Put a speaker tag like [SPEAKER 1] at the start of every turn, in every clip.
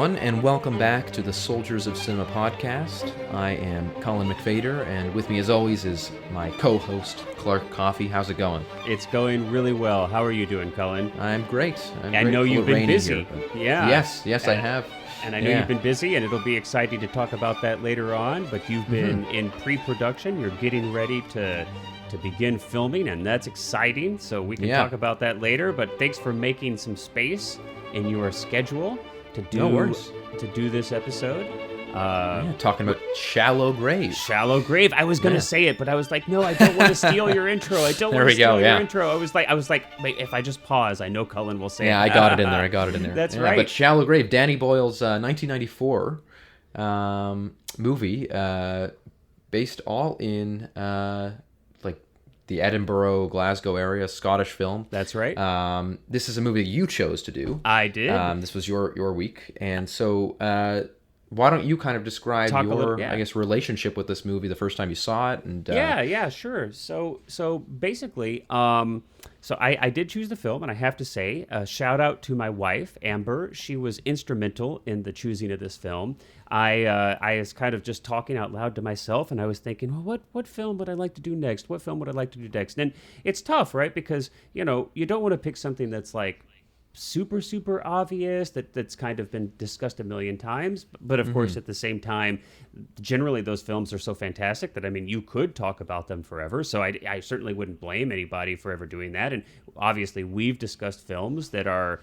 [SPEAKER 1] everyone, and welcome back to the Soldiers of Cinema podcast. I am Colin McFader, and with me, as always, is my co-host, Clark Coffey. How's it going?
[SPEAKER 2] It's going really well. How are you doing, Colin?
[SPEAKER 1] I'm great.
[SPEAKER 2] I know you've been busy.
[SPEAKER 1] Yeah. Yes, I have.
[SPEAKER 2] And I know you've been busy, and it'll be exciting to talk about that later on, but you've been in pre-production. You're getting ready to begin filming, and that's exciting, so we can talk about that later. But thanks for making some space in your schedule to do this episode.
[SPEAKER 1] Talking about Shallow Grave.
[SPEAKER 2] Shallow Grave. I was going to say it, but I was like, no, I don't want to steal your intro. I don't want to steal your intro. I was like, wait, if I just pause, I know Cullen will say it.
[SPEAKER 1] I got it in there.
[SPEAKER 2] That's right.
[SPEAKER 1] But Shallow Grave, Danny Boyle's 1994 movie, based all in the Edinburgh, Glasgow area, Scottish film.
[SPEAKER 2] That's right.
[SPEAKER 1] This is a movie that you chose to do.
[SPEAKER 2] I did.
[SPEAKER 1] This was your week, and so why don't you kind of describe your relationship with this movie the first time you saw it? And
[SPEAKER 2] sure. So basically, so I did choose the film, and I have to say, shout out to my wife Amber. She was instrumental in the choosing of this film. I was kind of just talking out loud to myself, and I was thinking, well, what film would I like to do next? What film would I like to do next? And it's tough, right? Because, you don't want to pick something that's like super obvious, that's kind of been discussed a million times. But of course, at the same time, generally those films are so fantastic that, you could talk about them forever. So I certainly wouldn't blame anybody for ever doing that. And obviously, we've discussed films that are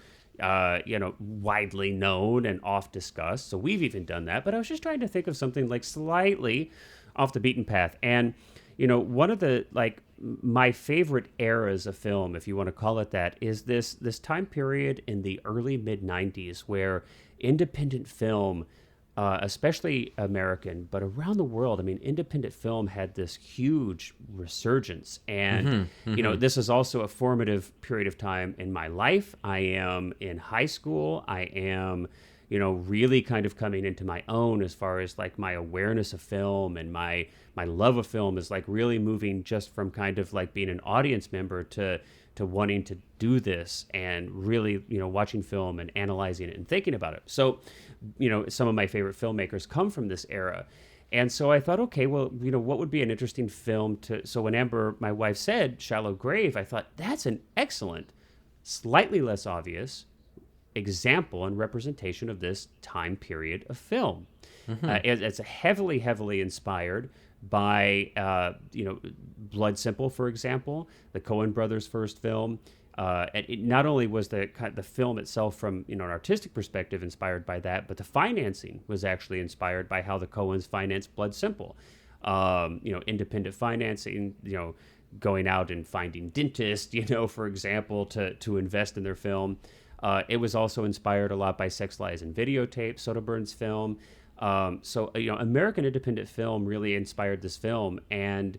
[SPEAKER 2] widely known and oft discussed. So we've even done that. But I was just trying to think of something like slightly off the beaten path. And, one of the, my favorite eras of film, if you want to call it that, is this time period in the early mid-90s where independent film, especially American, but around the world, independent film had this huge resurgence. And, this is also a formative period of time in my life. I am in high school. I am, really kind of coming into my own as far as my awareness of film, and my love of film is really moving just from kind of being an audience member to wanting to do this and really, watching film and analyzing it and thinking about it. So, some of my favorite filmmakers come from this era. And so I thought, okay, well, what would be an interesting film so when Amber, my wife, said Shallow Grave, I thought that's an excellent, slightly less obvious example and representation of this time period of film. It's heavily inspired by, Blood Simple, for example, the Coen brothers' first film. And it not only was the film itself from an artistic perspective inspired by that, but the financing was actually inspired by how the Coens financed Blood Simple. Independent financing, going out and finding dentists, for example, to invest in their film. It was also inspired a lot by Sex, Lies, and Videotape, Soderbergh's film. So American independent film really inspired this film. And,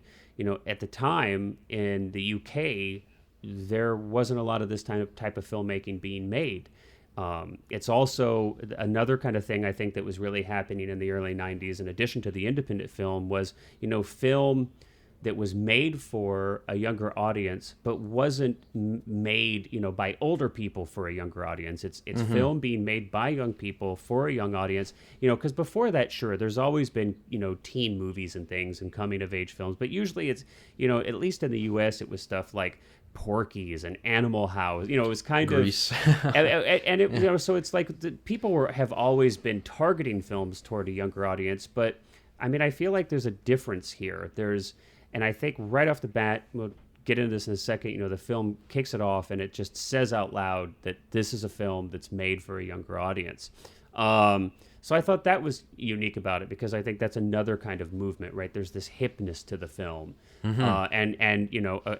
[SPEAKER 2] at the time in the UK, there wasn't a lot of this type of filmmaking being made. It's also another kind of thing I think that was really happening in the early 90s, in addition to the independent film, was, film that was made for a younger audience, but wasn't made, by older people for a younger audience. It's film being made by young people for a young audience, because before that, sure, there's always been, teen movies and things and coming of age films, but usually it's, at least in the US, it was stuff like Porky's and Animal House. It was kind
[SPEAKER 1] Grease.
[SPEAKER 2] of, and it, so it's people have always been targeting films toward a younger audience, but I feel like there's a difference here. And I think right off the bat, we'll get into this in a second, the film kicks it off and it just says out loud that this is a film that's made for a younger audience. So I thought that was unique about it, because I think that's another kind of movement, right? There's this hipness to the film. And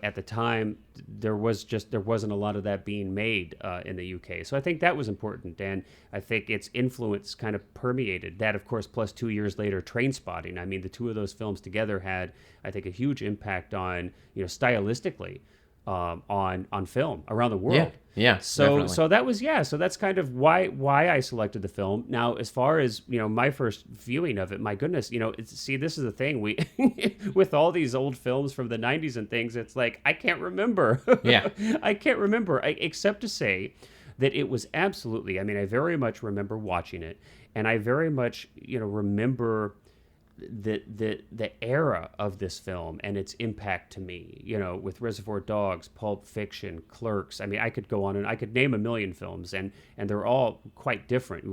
[SPEAKER 2] at the time, there wasn't a lot of that being made in the UK. So I think that was important. And I think its influence kind of permeated that, of course, plus 2 years later, Trainspotting. The two of those films together had, I think, a huge impact on, stylistically, on film around the world.
[SPEAKER 1] Yeah.
[SPEAKER 2] So that was so that's kind of why I selected the film. Now, as far as my first viewing of it, my goodness, this is the thing, we with all these old films from the 90s and things, it's I can't remember.
[SPEAKER 1] Yeah.
[SPEAKER 2] I can't remember, except to say that it was absolutely, I mean, I very much remember watching it, and I very much, remember the era of this film and its impact to me, with Reservoir Dogs, Pulp Fiction, Clerks. I mean, I could go on and I could name a million films, and they're all quite different.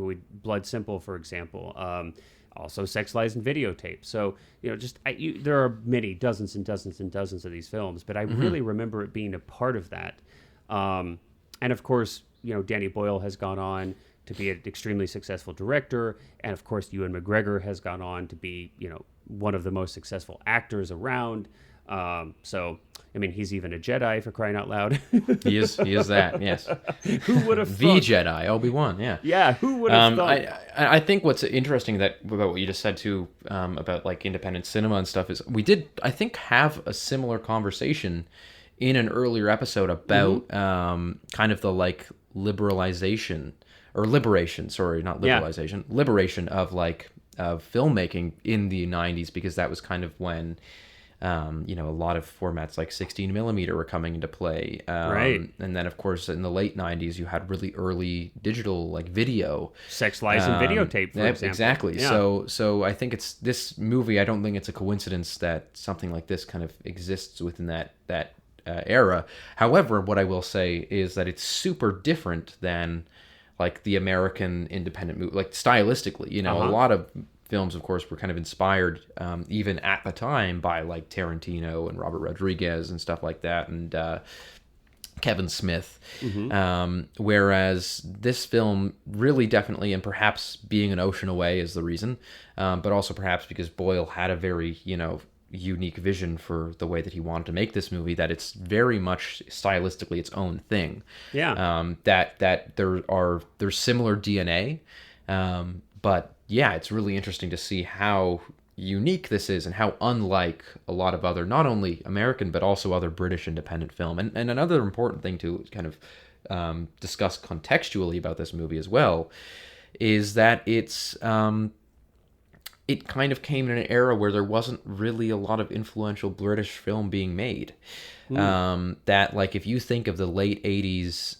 [SPEAKER 2] Blood Simple, for example, also Sex, Lies, and Videotape. So, there are many, dozens and dozens and dozens of these films, but I really remember it being a part of that. And of course, Danny Boyle has gone on to be an extremely successful director, and of course Ewan McGregor has gone on to be, one of the most successful actors around. So, I mean, he's even a Jedi, for crying out loud.
[SPEAKER 1] He is that, yes.
[SPEAKER 2] Who would have
[SPEAKER 1] the
[SPEAKER 2] thought?
[SPEAKER 1] Jedi, Obi-Wan, yeah.
[SPEAKER 2] Yeah, who would have thought?
[SPEAKER 1] I think what's interesting about what you just said too, about like independent cinema and stuff, is we did, I think, have a similar conversation in an earlier episode about kind of the like liberalization or liberation, sorry, not liberalization, liberation of like of filmmaking in the 90s, because that was kind of when a lot of formats like 16 millimeter were coming into play,
[SPEAKER 2] right?
[SPEAKER 1] And then of course in the late 90s you had really early digital like video,
[SPEAKER 2] Sex, Lies, and Videotape, for example.
[SPEAKER 1] Exactly.
[SPEAKER 2] Yeah.
[SPEAKER 1] So I think it's this movie, I don't think it's a coincidence that something like this kind of exists within that era. However, what I will say is that it's super different than like the American independent movie, like stylistically, a lot of films, of course, were kind of inspired, even at the time, by like Tarantino and Robert Rodriguez and stuff like that, and Kevin Smith. Whereas this film really definitely, and perhaps being an ocean away is the reason, but also perhaps because Boyle had a very, unique vision for the way that he wanted to make this movie, that it's very much stylistically its own thing.
[SPEAKER 2] Yeah.
[SPEAKER 1] That there's similar DNA, but yeah, it's really interesting to see how unique this is and how unlike a lot of other, not only American but also other British independent film. And another important thing to kind of discuss contextually about this movie as well is that it kind of came in an era where there wasn't really a lot of influential British film being made. That, like, if you think of the late 80s,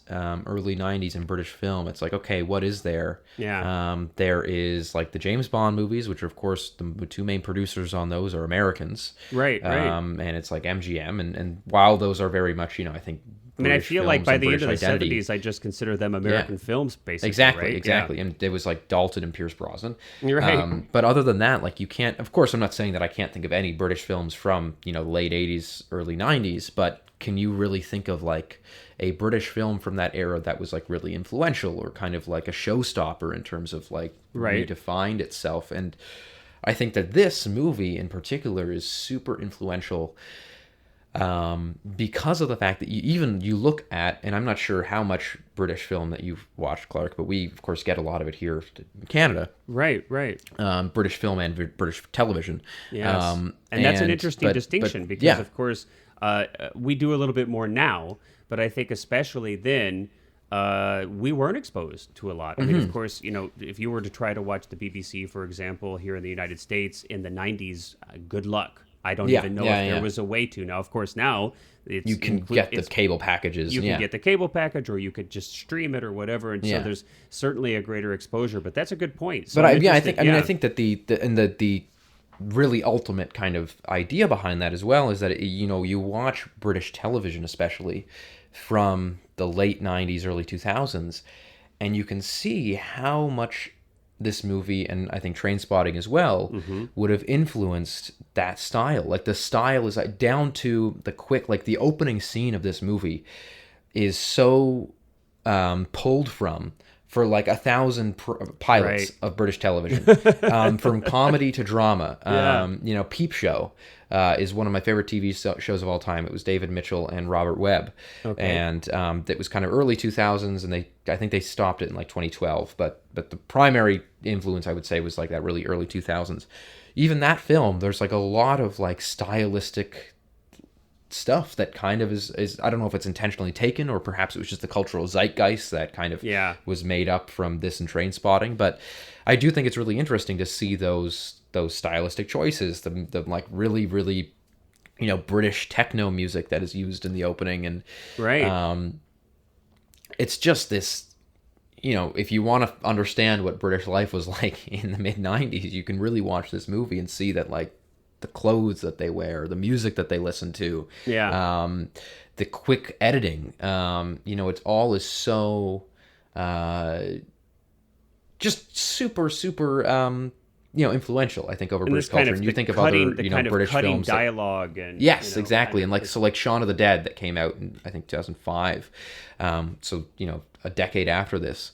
[SPEAKER 1] early 90s in British film, it's like, okay, what is there?
[SPEAKER 2] Yeah.
[SPEAKER 1] There is, like, the James Bond movies, which are, of course, the two main producers on those are Americans.
[SPEAKER 2] Right.
[SPEAKER 1] And it's, like, MGM. And while those are very much, I think,
[SPEAKER 2] I mean, I feel like by the end of the
[SPEAKER 1] identity.
[SPEAKER 2] 70s, I just consider them American films, basically.
[SPEAKER 1] Exactly.
[SPEAKER 2] Yeah.
[SPEAKER 1] And it was like Dalton and Pierce Brosnan.
[SPEAKER 2] You're right.
[SPEAKER 1] But other than that, like, you can't, of course, I'm not saying that I can't think of any British films from, late 80s, early 90s, but can you really think of like a British film from that era that was like really influential or kind of like a showstopper in terms of like redefined itself? And I think that this movie in particular is super influential, because of the fact that you look at, and I'm not sure how much British film that you've watched, Clark, but we of course get a lot of it here in Canada.
[SPEAKER 2] Right.
[SPEAKER 1] British film and British television.
[SPEAKER 2] Yes. And that's an interesting distinction because, of course, we do a little bit more now, but I think especially then, we weren't exposed to a lot. I mean, of course, if you were to try to watch the BBC, for example, here in the United States in the 90s, good luck. I don't even know if there was a way to. Now, of course, now
[SPEAKER 1] you can get the cable packages.
[SPEAKER 2] You can get the cable package, or you could just stream it or whatever. And so there's certainly a greater exposure. But that's a good point. So
[SPEAKER 1] but I think that the really ultimate kind of idea behind that as well is that you watch British television, especially from the late 90s, early 2000s, and you can see how much this movie, and I think Trainspotting as well, would have influenced that style. Like, the style is like down to the quick, like the opening scene of this movie is so pulled from for like 1,000 pilots of British television, from comedy to drama. Peep Show is one of my favorite TV shows of all time. It was David Mitchell and Robert Webb, and that was kind of early 2000s, and I think they stopped it in like 2012. But the primary influence, I would say, was like that really early 2000s. Even that film, there's like a lot of like stylistic stuff that kind of is I don't know if it's intentionally taken or perhaps it was just the cultural zeitgeist that kind of was made up from this and Trainspotting. But I do think it's really interesting to see those stylistic choices, the like really British techno music that is used in the opening, and it's just this if you want to understand what British life was like in the mid 90s, you can really watch this movie and see that, like, the clothes that they wear, the music that they listen to,
[SPEAKER 2] Yeah.
[SPEAKER 1] the quick editing, it's all is so just super, super, influential, I think, over
[SPEAKER 2] And
[SPEAKER 1] British
[SPEAKER 2] this kind
[SPEAKER 1] culture.
[SPEAKER 2] of
[SPEAKER 1] And
[SPEAKER 2] the
[SPEAKER 1] you think of
[SPEAKER 2] cutting,
[SPEAKER 1] other,
[SPEAKER 2] the kind of
[SPEAKER 1] British
[SPEAKER 2] cutting
[SPEAKER 1] films.
[SPEAKER 2] dialogue and
[SPEAKER 1] Yes, exactly.
[SPEAKER 2] kind
[SPEAKER 1] And
[SPEAKER 2] of
[SPEAKER 1] like, so like Shaun of the Dead that came out in, I think, 2005. So, a decade after this.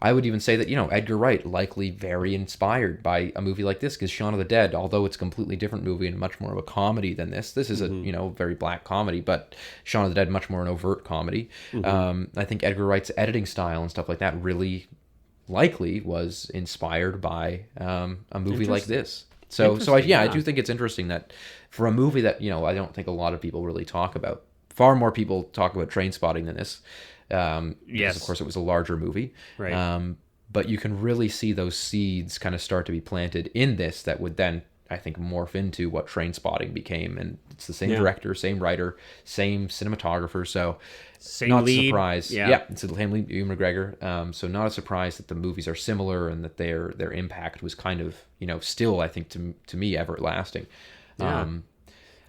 [SPEAKER 1] I would even say that, Edgar Wright likely very inspired by a movie like this, because Shaun of the Dead, although it's a completely different movie and much more of a comedy than this is a, very black comedy, but Shaun of the Dead, much more an overt comedy. I think Edgar Wright's editing style and stuff like that really likely was inspired by a movie like this. I do think it's interesting that for a movie that, I don't think a lot of people really talk about, far more people talk about Trainspotting than this. Because
[SPEAKER 2] Yes.
[SPEAKER 1] of course it was a larger movie.
[SPEAKER 2] Right.
[SPEAKER 1] But you can really see those seeds kind of start to be planted in this that would then, I think, morph into what Trainspotting became. And it's the same director, same writer, same cinematographer. So
[SPEAKER 2] Same
[SPEAKER 1] not
[SPEAKER 2] lead.
[SPEAKER 1] a surprise.
[SPEAKER 2] Yeah.
[SPEAKER 1] It's the same lead, Ewan McGregor. So not a surprise that the movies are similar and that their impact was kind of, still, I think, to me, everlasting.
[SPEAKER 2] Yeah.
[SPEAKER 1] Um,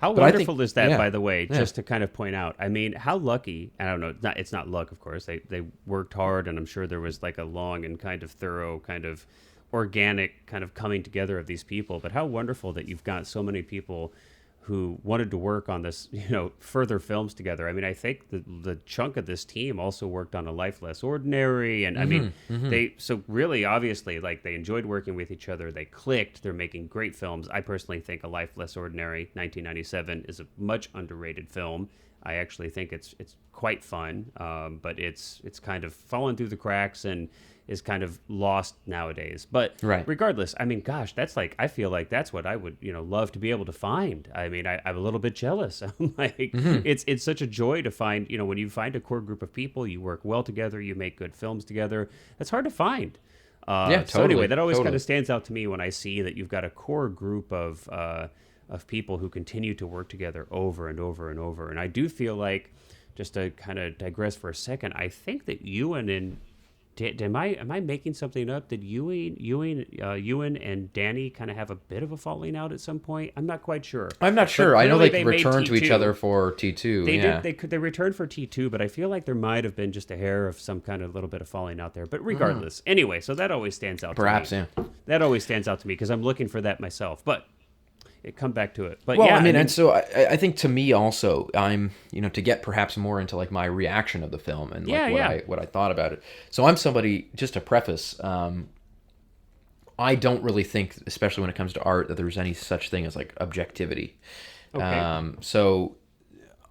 [SPEAKER 2] How
[SPEAKER 1] But I think-
[SPEAKER 2] wonderful is that,
[SPEAKER 1] yeah,
[SPEAKER 2] by the way,
[SPEAKER 1] yeah.
[SPEAKER 2] just to kind of point out? I mean, how lucky, I don't know, it's not luck, of course. They worked hard, and I'm sure there was like a long and kind of thorough, kind of organic kind of coming together of these people. But how wonderful that you've got so many people who wanted to work on this, further films together. I mean, I think the chunk of this team also worked on A Life Less Ordinary, and I mean, they so really obviously like they enjoyed working with each other. They clicked. They're making great films. I personally think A Life Less Ordinary, 1997, is a much underrated film. I actually think it's quite fun, but it's kind of fallen through the cracks and is kind of lost nowadays. But
[SPEAKER 1] Right.
[SPEAKER 2] regardless, I mean, gosh, that's like, I feel like that's what I would, love to be able to find. I mean, I'm a little bit jealous. I'm like, it's such a joy to find, when you find a core group of people, you work well together, you make good films together. That's hard to find.
[SPEAKER 1] Yeah,
[SPEAKER 2] So anyway,
[SPEAKER 1] totally,
[SPEAKER 2] that always kind
[SPEAKER 1] totally.
[SPEAKER 2] of stands out to me when I see that you've got a core group of people who continue to work together over and over and over. And I do feel like, just to kind of digress for a second, I think that Ewan and am I making something up? Did Ewan and Danny kind of have a bit of a falling out at some point? I'm not quite sure.
[SPEAKER 1] I'm not sure.
[SPEAKER 2] But
[SPEAKER 1] I know
[SPEAKER 2] clearly
[SPEAKER 1] they
[SPEAKER 2] made
[SPEAKER 1] returned to each
[SPEAKER 2] T2.
[SPEAKER 1] other for T2.
[SPEAKER 2] They
[SPEAKER 1] yeah.
[SPEAKER 2] did. They returned for T2, but I feel like there might have been just a hair of some kind of little bit of falling out there. But regardless, anyway, so that always stands out.
[SPEAKER 1] Perhaps,
[SPEAKER 2] to me.
[SPEAKER 1] yeah.
[SPEAKER 2] That always stands out to me because I'm looking for that myself. But come back to it. But
[SPEAKER 1] Well,
[SPEAKER 2] yeah,
[SPEAKER 1] I mean, and so I think to me also, I'm, to get perhaps more into like my reaction of the film and like what I thought about it. So I'm somebody, just to preface, I don't really think, especially when it comes to art, that there's any such thing as like objectivity.
[SPEAKER 2] Okay.
[SPEAKER 1] So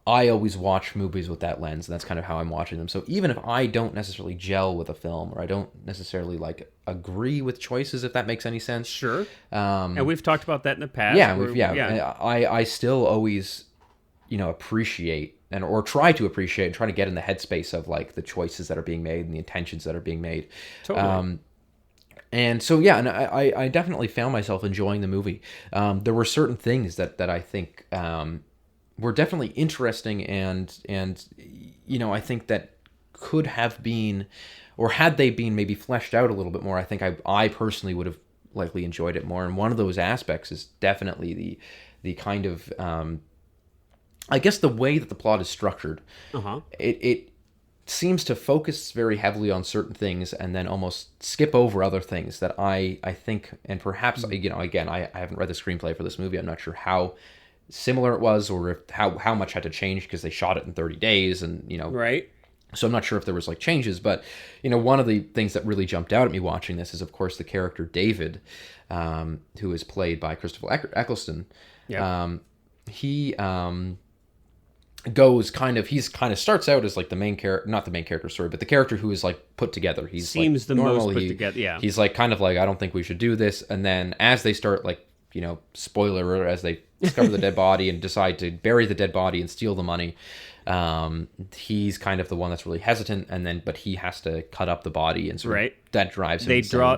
[SPEAKER 1] I always watch movies with that lens, and that's kind of how I'm watching them. So even if I don't necessarily gel with a film, or I don't necessarily like agree with choices, if that makes any sense.
[SPEAKER 2] Sure. And we've talked about that in the past.
[SPEAKER 1] Yeah,
[SPEAKER 2] where-
[SPEAKER 1] I still always, appreciate or try to appreciate and try to get in the headspace of like the choices that are being made and the intentions that are being made.
[SPEAKER 2] Totally.
[SPEAKER 1] And so and I definitely found myself enjoying the movie. There were certain things that I think were definitely interesting and I think that could have been, or had they been maybe fleshed out a little bit more, I think I personally would have likely enjoyed it more. And one of those aspects is definitely the kind of I guess the way that the plot is structured. It seems to focus very heavily on certain things and then almost skip over other things that I think, and perhaps again, I haven't read the screenplay for this movie. I'm not sure how similar it was, or if how much had to change because they shot it in 30 days and
[SPEAKER 2] right.
[SPEAKER 1] so I'm not sure if there was like changes, but one of the things that really jumped out at me watching this is of course the character David, who is played by Christopher Eccleston.
[SPEAKER 2] Yeah.
[SPEAKER 1] He goes he's kind of starts out as like the main character, not the main character, sorry, but the character who is like put together. He's
[SPEAKER 2] Seems
[SPEAKER 1] like,
[SPEAKER 2] the most put together. Yeah.
[SPEAKER 1] He's like kind of like, I don't think we should do this, and then as they start like spoiler, as they discover the dead body and decide to bury the dead body and steal the money. He's kind of the one that's really hesitant, but he has to cut up the body, and sort of that drives him.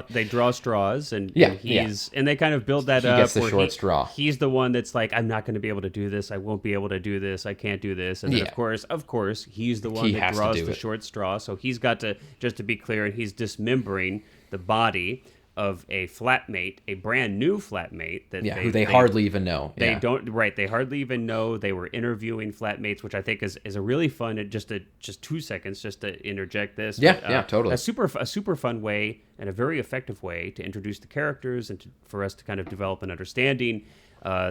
[SPEAKER 2] They draw straws, and and they kind of build that up.
[SPEAKER 1] He gets the short straw.
[SPEAKER 2] He's the one that's like, I'm not going to be able to do this. I won't be able to do this. I can't do this. And then of course, he's the one that draws the short straw. So he's got to, just to be clear, and he's dismembering the body of a flatmate, a brand new flatmate
[SPEAKER 1] who they hardly even know.
[SPEAKER 2] They hardly even know. They were interviewing flatmates, which I think is a really fun, and just 2 seconds just to interject this.
[SPEAKER 1] Totally.
[SPEAKER 2] A super fun way and a very effective way to introduce the characters and for us to kind of develop an understanding.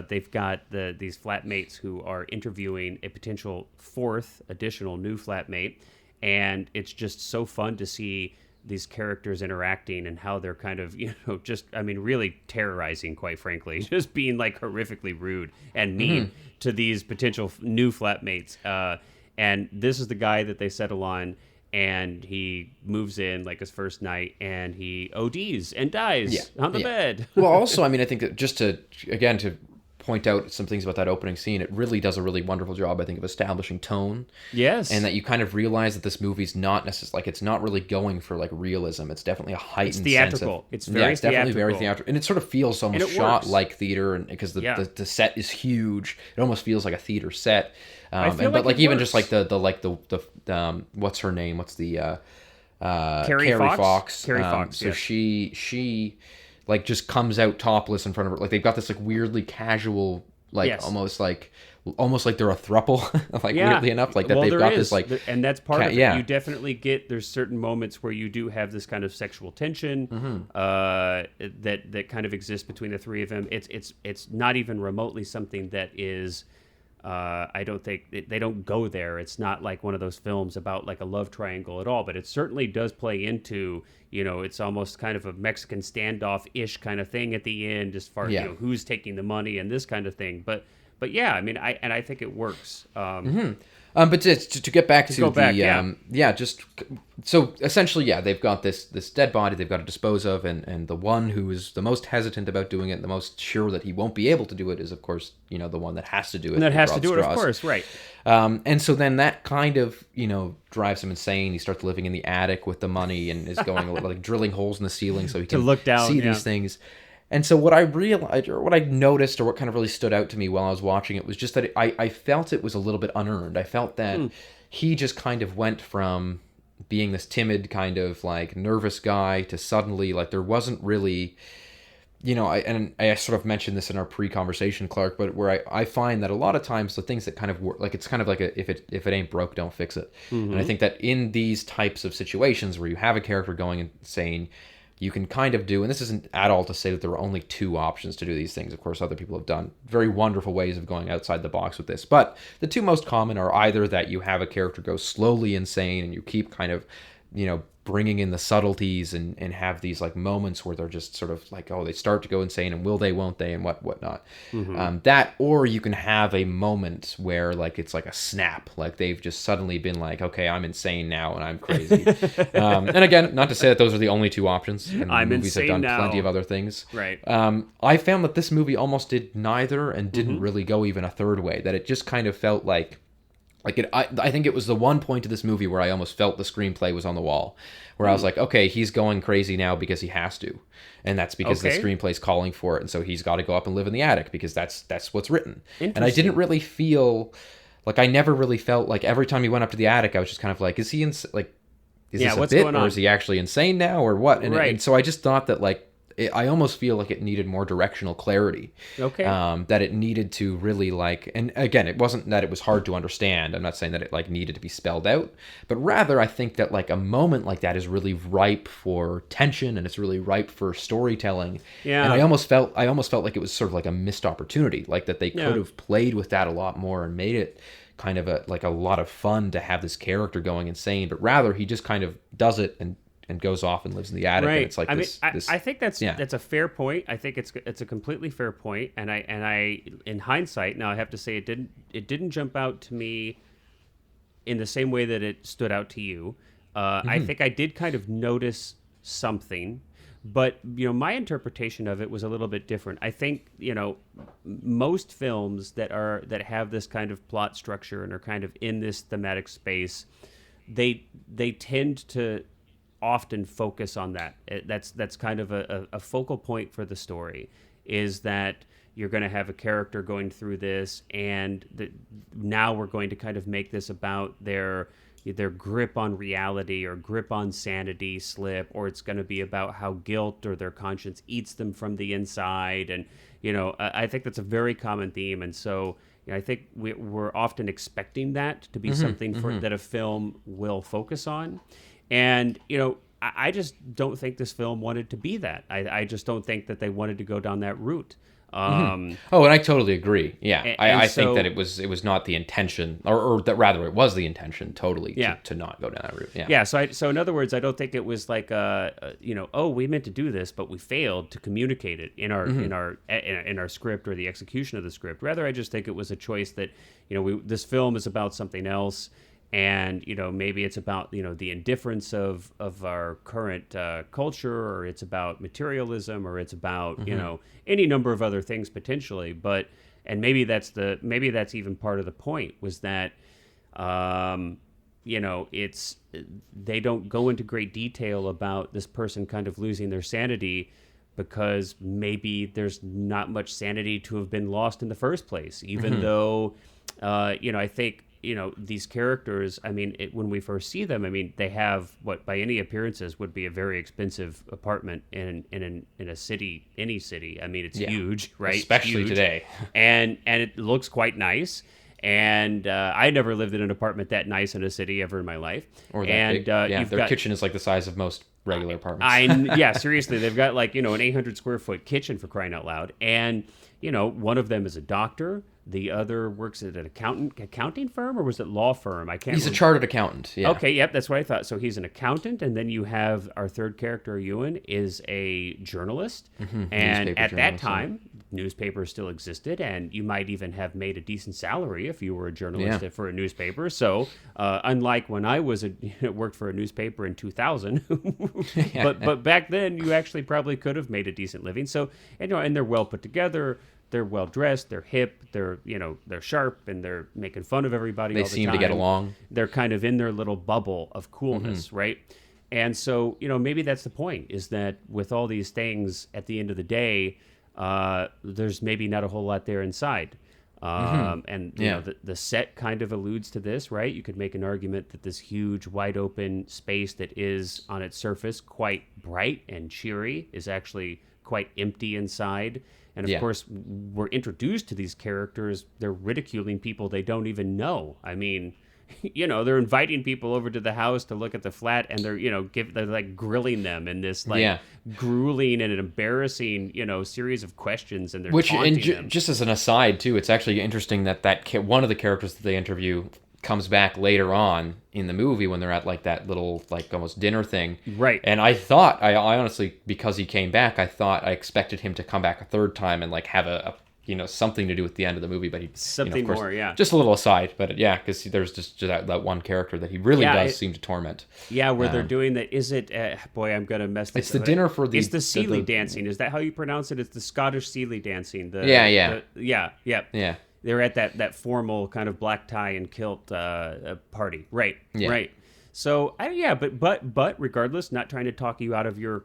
[SPEAKER 2] They've got these flatmates who are interviewing a potential fourth additional new flatmate, and it's just so fun to see these characters interacting and how they're kind of, really terrorizing, quite frankly, just being like horrifically rude and mean to these potential new flatmates. And this is the guy that they settle on, and he moves in like his first night, and he ODs and dies on the bed.
[SPEAKER 1] Well, also, I think that just to point out some things about that opening scene, it really does a really wonderful job, I think, of establishing tone.
[SPEAKER 2] Yes.
[SPEAKER 1] And that you kind of realize that this movie's not necessarily, like, it's not really going for, like, realism. It's definitely a heightened sense of...
[SPEAKER 2] It's theatrical. It's
[SPEAKER 1] definitely very theatrical. And it sort of feels almost shot like theater, and because the set is huge. It almost feels like a theater set. Even just like the what's her name? What's the...
[SPEAKER 2] Kerry Fox.
[SPEAKER 1] Kerry Fox, so she like just comes out topless in front of her. Like they've got this like weirdly casual, almost like they're a throuple, weirdly enough, like that they've got this like,
[SPEAKER 2] and that's part of it. You definitely get, there's certain moments where you do have this kind of sexual tension that kind of exists between the three of them. It's not even remotely something that is. I don't think they don't go there. It's not like one of those films about like a love triangle at all, but it certainly does play into, it's almost kind of a Mexican standoff-ish kind of thing at the end, as far as who's taking the money and this kind of thing. But yeah, I think it works.
[SPEAKER 1] But to get back so essentially, they've got this dead body they've got to dispose of, and the one who is the most hesitant about doing it, the most sure that he won't be able to do it, is of course the one that has to do it.
[SPEAKER 2] And that has to do it, of course, right?
[SPEAKER 1] And so then that kind of drives him insane. He starts living in the attic with the money and is going like drilling holes in the ceiling so he can
[SPEAKER 2] look down,
[SPEAKER 1] see these things. And so what I realized, or what I noticed, or what kind of really stood out to me while I was watching it, was just that I felt it was a little bit unearned. I felt that he just kind of went from being this timid kind of like nervous guy to suddenly like there wasn't really, I sort of mentioned this in our pre-conversation, Clark, but where I find that a lot of times the things that kind of work, like it's kind of like if it ain't broke, don't fix it. And I think that in these types of situations where you have a character going insane, you can kind of do, and this isn't at all to say that there are only two options to do these things. Of course, other people have done very wonderful ways of going outside the box with this. But the two most common are either that you have a character go slowly insane and you keep kind of, bringing in the subtleties and have these like moments where they're just sort of like, they start to go insane and will they, won't they, and whatnot. That, or you can have a moment where like it's like a snap, like they've just suddenly been like, okay, I'm insane now and I'm crazy. And again, not to say that those are the only two options. And
[SPEAKER 2] I'm
[SPEAKER 1] movies have done
[SPEAKER 2] now.
[SPEAKER 1] Plenty of other things.
[SPEAKER 2] Right.
[SPEAKER 1] I found that this movie almost did neither and didn't really go even a third way. That it just kind of felt like I think it was the one point of this movie where I almost felt the screenplay was on the wall, where I was like, okay, he's going crazy now because he has to, and that's because the screenplay's calling for it, and so he's got to go up and live in the attic because that's what's written. And I didn't really feel like, I never really felt like every time he went up to the attic, I was just kind of like, is he is this a bit, or is he actually insane now, or what? And so I just thought that like. I almost feel like it needed more directional clarity.
[SPEAKER 2] Okay.
[SPEAKER 1] That it needed to really like, and again, it wasn't that it was hard to understand. I'm not saying that it like needed to be spelled out, but rather I think that like a moment like that is really ripe for tension and it's really ripe for storytelling.
[SPEAKER 2] Yeah.
[SPEAKER 1] And I almost felt like it was sort of like a missed opportunity, like that they could have played with that a lot more and made it kind of a lot of fun to have this character going insane, but rather he just kind of does it and goes off and lives in the attic. Right. And it's like
[SPEAKER 2] I think that's a fair point. I think it's a completely fair point. And I in hindsight now I have to say it didn't jump out to me in the same way that it stood out to you. I think I did kind of notice something, But my interpretation of it was a little bit different. I think most films that have this kind of plot structure and are kind of in this thematic space, they tend to often focus on that. That's kind of a focal point for the story, is that you're going to have a character going through this, and now we're going to kind of make this about their grip on reality or grip on sanity slip, or it's going to be about how guilt or their conscience eats them from the inside. And I think that's a very common theme, and so I think we're often expecting that to be something that a film will focus on. And I just don't think this film wanted to be that. I just don't think that they wanted to go down that route.
[SPEAKER 1] And I totally agree. Yeah, I think that it was not the intention, or that rather it was the intention totally to not go down that route. Yeah.
[SPEAKER 2] Yeah. So in other words, I don't think it was like we meant to do this, but we failed to communicate it in our script or the execution of the script. Rather, I just think it was a choice that this film is about something else. And maybe it's about the indifference of our current culture, or it's about materialism, or it's about any number of other things potentially. And maybe that's even part of the point, was that it's they don't go into great detail about this person kind of losing their sanity, because maybe there's not much sanity to have been lost in the first place, even though I think these characters, I mean, when we first see them, I mean, they have what by any appearances would be a very expensive apartment in a city, any city. I mean, it's huge, right?
[SPEAKER 1] Especially today.
[SPEAKER 2] And it looks quite nice. And I never lived in an apartment that nice in a city ever in my life.
[SPEAKER 1] Or that big. Their kitchen is like the size of most regular apartments.
[SPEAKER 2] Seriously, they've got like an 800 square foot kitchen, for crying out loud. And one of them is a doctor. The other works at an accounting firm, or was it law firm? I can't.
[SPEAKER 1] He's a chartered accountant. Yeah.
[SPEAKER 2] Okay. Yep. That's what I thought. So he's an accountant, and then you have our third character, Ewan, is a journalist, and at that time, newspapers still existed, and you might even have made a decent salary if you were a journalist for a newspaper. So, unlike when I worked for a newspaper in 2000, but back then you actually probably could have made a decent living. So, and they're well put together. They're well dressed. They're hip. They're sharp, and they're making fun of everybody.
[SPEAKER 1] They
[SPEAKER 2] all the
[SPEAKER 1] seem
[SPEAKER 2] time.
[SPEAKER 1] to get along.
[SPEAKER 2] They're kind of in their little bubble of coolness, right? And so maybe that's the point, is that with all these things, at the end of the day, there's maybe not a whole lot there inside. And the set kind of alludes to this, right? You could make an argument that this huge, wide open space that is on its surface quite bright and cheery is actually quite empty inside. And of course, we're introduced to these characters. They're ridiculing people they don't even know. I mean, they're inviting people over to the house to look at the flat, and they're like grilling them in this grueling and embarrassing, series of questions, and they're taunting them.
[SPEAKER 1] Just as an aside too, it's actually interesting that one of the characters that they interview comes back later on in the movie when they're at like that little like almost dinner thing.
[SPEAKER 2] Right.
[SPEAKER 1] And I honestly, because he came back, I expected him to come back a third time and like have a something to do with the end of the movie, but he
[SPEAKER 2] something
[SPEAKER 1] of course,
[SPEAKER 2] more, yeah.
[SPEAKER 1] Just a little aside, but because there's just that one character that he really does seem to torment.
[SPEAKER 2] Yeah, where they're doing that. Is it? Boy, I'm gonna mess this.
[SPEAKER 1] It's the dinner for the.
[SPEAKER 2] It's the Seeley dancing. Is that how you pronounce it? It's the Scottish Seeley dancing.
[SPEAKER 1] Yeah.
[SPEAKER 2] They're at that formal kind of black tie and kilt party, right?
[SPEAKER 1] Yeah.
[SPEAKER 2] Right. So but regardless, not trying to talk you out of your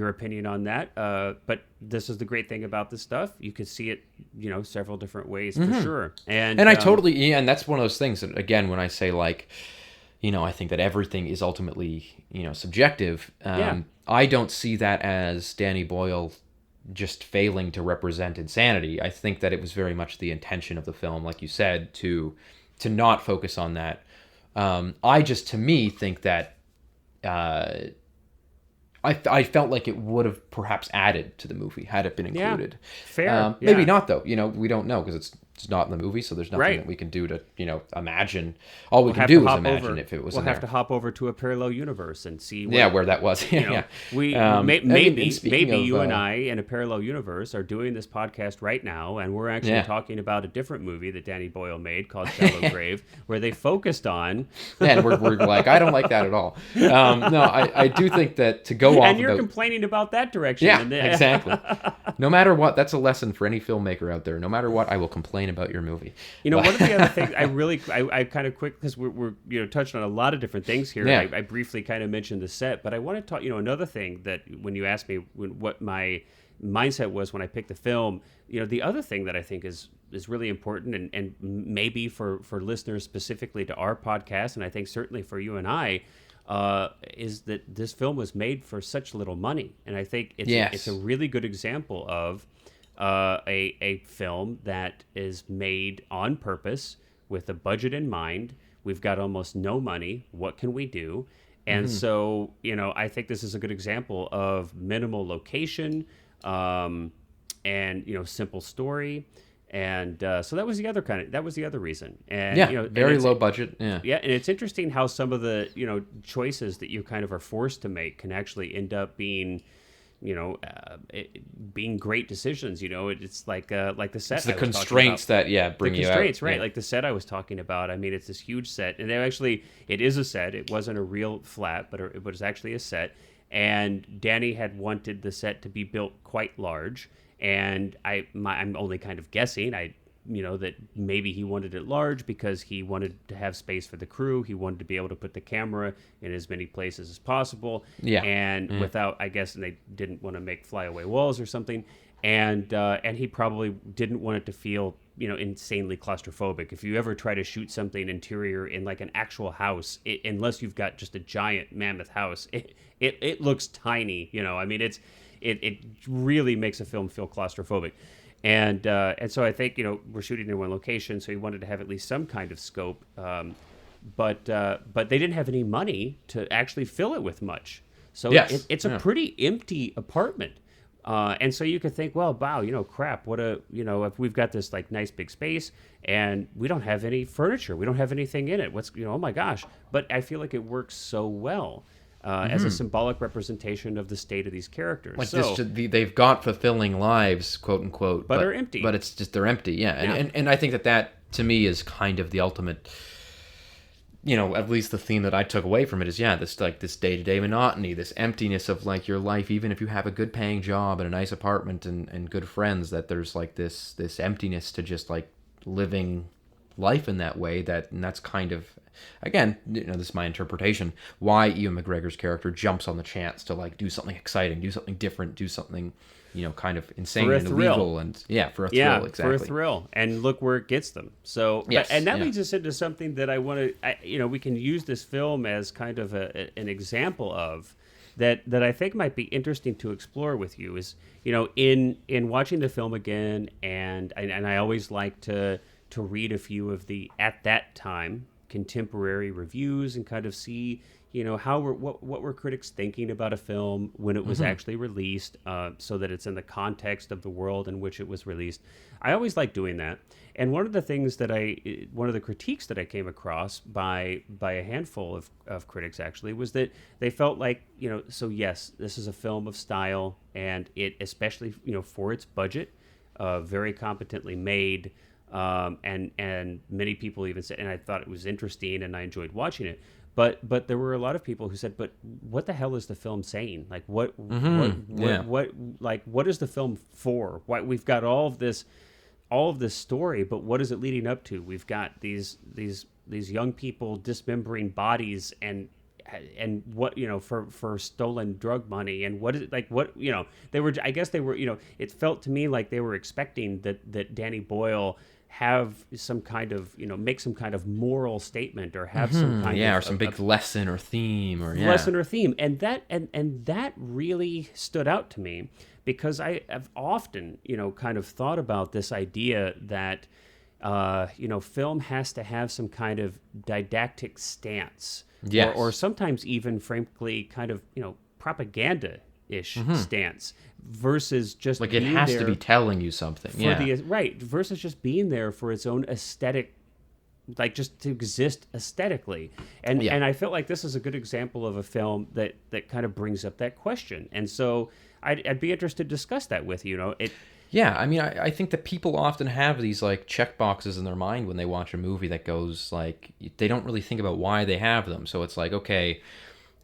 [SPEAKER 2] opinion on that. But this is the great thing about this stuff. You could see it, several different ways for sure. And
[SPEAKER 1] I totally and that's one of those things that, again, when I say like, I think that everything is ultimately subjective. I don't see that as Danny Boyle just failing to represent insanity. I think that it was very much the intention of the film, like you said, to not focus on that. I just, to me, think that I felt like it would have perhaps added to the movie had it been included.
[SPEAKER 2] Fair.
[SPEAKER 1] Maybe not, though. We don't know because it's it's not in the movie, so there's nothing
[SPEAKER 2] Right.
[SPEAKER 1] that we can do to, imagine. All we can
[SPEAKER 2] have to
[SPEAKER 1] do is
[SPEAKER 2] hop
[SPEAKER 1] imagine
[SPEAKER 2] over.
[SPEAKER 1] if it was
[SPEAKER 2] We'll
[SPEAKER 1] in
[SPEAKER 2] have
[SPEAKER 1] there.
[SPEAKER 2] to hop over to a parallel universe and see. What,
[SPEAKER 1] Yeah, where that was.
[SPEAKER 2] you know,
[SPEAKER 1] Yeah.
[SPEAKER 2] we
[SPEAKER 1] And
[SPEAKER 2] maybe
[SPEAKER 1] speaking of,
[SPEAKER 2] you and I in a parallel universe are doing this podcast right now, and we're actually
[SPEAKER 1] Yeah.
[SPEAKER 2] talking about a different movie that Danny Boyle made called Shallow Grave, where they focused on.
[SPEAKER 1] and we're like, I don't like that at all. No, I do think that to go off
[SPEAKER 2] And you're
[SPEAKER 1] about,
[SPEAKER 2] complaining about that direction.
[SPEAKER 1] yeah,
[SPEAKER 2] and
[SPEAKER 1] exactly. No matter what, that's a lesson for any filmmaker out there. No matter what, I will complain about your movie.
[SPEAKER 2] One of the other things I kind of quick, because we're touched on a lot of different things here.
[SPEAKER 1] Yeah.
[SPEAKER 2] I briefly kind of mentioned the set, but I want to talk. Another thing that when you asked me what my mindset was when I picked the film, the other thing that I think is really important, and maybe for listeners specifically to our podcast, and I think certainly for you and I, is that this film was made for such little money, and I think it's a really good example of a film that is made on purpose with a budget in mind. We've got almost no money. What can we do? And so, I think this is a good example of minimal location, and simple story. And so that was the other reason. And
[SPEAKER 1] very low budget. Yeah.
[SPEAKER 2] Yeah, and it's interesting how some of the choices that you kind of are forced to make can actually end up being being great decisions. It's like the set.
[SPEAKER 1] It's the constraints that bring
[SPEAKER 2] the
[SPEAKER 1] you
[SPEAKER 2] constraints,
[SPEAKER 1] out.
[SPEAKER 2] right?
[SPEAKER 1] Yeah.
[SPEAKER 2] Like the set I was talking about. I mean, it's this huge set, and it is a set. It wasn't a real flat, but it was actually a set. And Danny had wanted the set to be built quite large, and I'm only kind of guessing. That maybe he wanted it large because he wanted to have space for the crew. He wanted to be able to put the camera in as many places as possible.
[SPEAKER 1] Yeah.
[SPEAKER 2] And without, I guess, and they didn't want to make flyaway walls or something. And he probably didn't want it to feel, insanely claustrophobic. If you ever try to shoot something interior in like an actual house, unless you've got just a giant mammoth house, it looks tiny. I mean, it really makes a film feel claustrophobic. And so I think we're shooting in one location, so he wanted to have at least some kind of scope, but they didn't have any money to actually fill it with much. So it's a pretty empty apartment, and so you could think, well, wow, crap, what if we've got this like nice big space and we don't have any furniture, we don't have anything in it. What's oh my gosh! But I feel like it works so well. As a symbolic representation of the state of these characters.
[SPEAKER 1] Like
[SPEAKER 2] so,
[SPEAKER 1] they've got fulfilling lives, quote unquote,
[SPEAKER 2] but they're empty.
[SPEAKER 1] But it's just they're empty, yeah. And I think that to me is kind of the ultimate. At least the theme that I took away from it is this day-to-day monotony, this emptiness of like your life, even if you have a good paying job and a nice apartment and good friends, that there's like this emptiness to just like living life in that way. And that's kind of, again, this is my interpretation, why Ewan McGregor's character jumps on the chance to like do something exciting, do something different, do something kind of insane and illegal, and for a thrill, exactly.
[SPEAKER 2] For a thrill, and look where it gets them. So, leads us into something that I want to, we can use this film as kind of an example of that I think might be interesting to explore with you. Is in watching the film again, and I always like to read a few of the at that time contemporary reviews and kind of see what were critics thinking about a film when it was actually released, so that it's in the context of the world in which it was released. I always like doing that. And one of the critiques that I came across by a handful of critics actually was that they felt like, so yes, this is a film of style, and it, especially, for its budget, very competently made. And many people even said, and I thought it was interesting and I enjoyed watching it, but there were a lot of people who said, but what the hell is the film saying? Like what is the film for? Why we've got all of this story, but what is it leading up to? We've got these young people dismembering bodies and what for stolen drug money, and what is it like? What they were? I guess they were. It felt to me like they were expecting that Danny Boyle have some kind of make some kind of moral statement, or have some kind of
[SPEAKER 1] or some big lesson or theme,
[SPEAKER 2] and that really stood out to me, because I have often kind of thought about this idea that film has to have some kind of didactic stance.
[SPEAKER 1] Yes.
[SPEAKER 2] Or sometimes even, frankly, kind of, propaganda ish stance versus just
[SPEAKER 1] Like it
[SPEAKER 2] being
[SPEAKER 1] has
[SPEAKER 2] there
[SPEAKER 1] to be telling you something.
[SPEAKER 2] for
[SPEAKER 1] Yeah.
[SPEAKER 2] the right versus just being there for its own aesthetic, like just to exist aesthetically. And
[SPEAKER 1] Yeah.
[SPEAKER 2] and I felt like this is a good example of a film that kind of brings up that question. And so I'd be interested to discuss that with you. You know, it.
[SPEAKER 1] Yeah, I mean, I think that people often have these like check boxes in their mind when they watch a movie that goes like they don't really think about why they have them. So it's like, okay,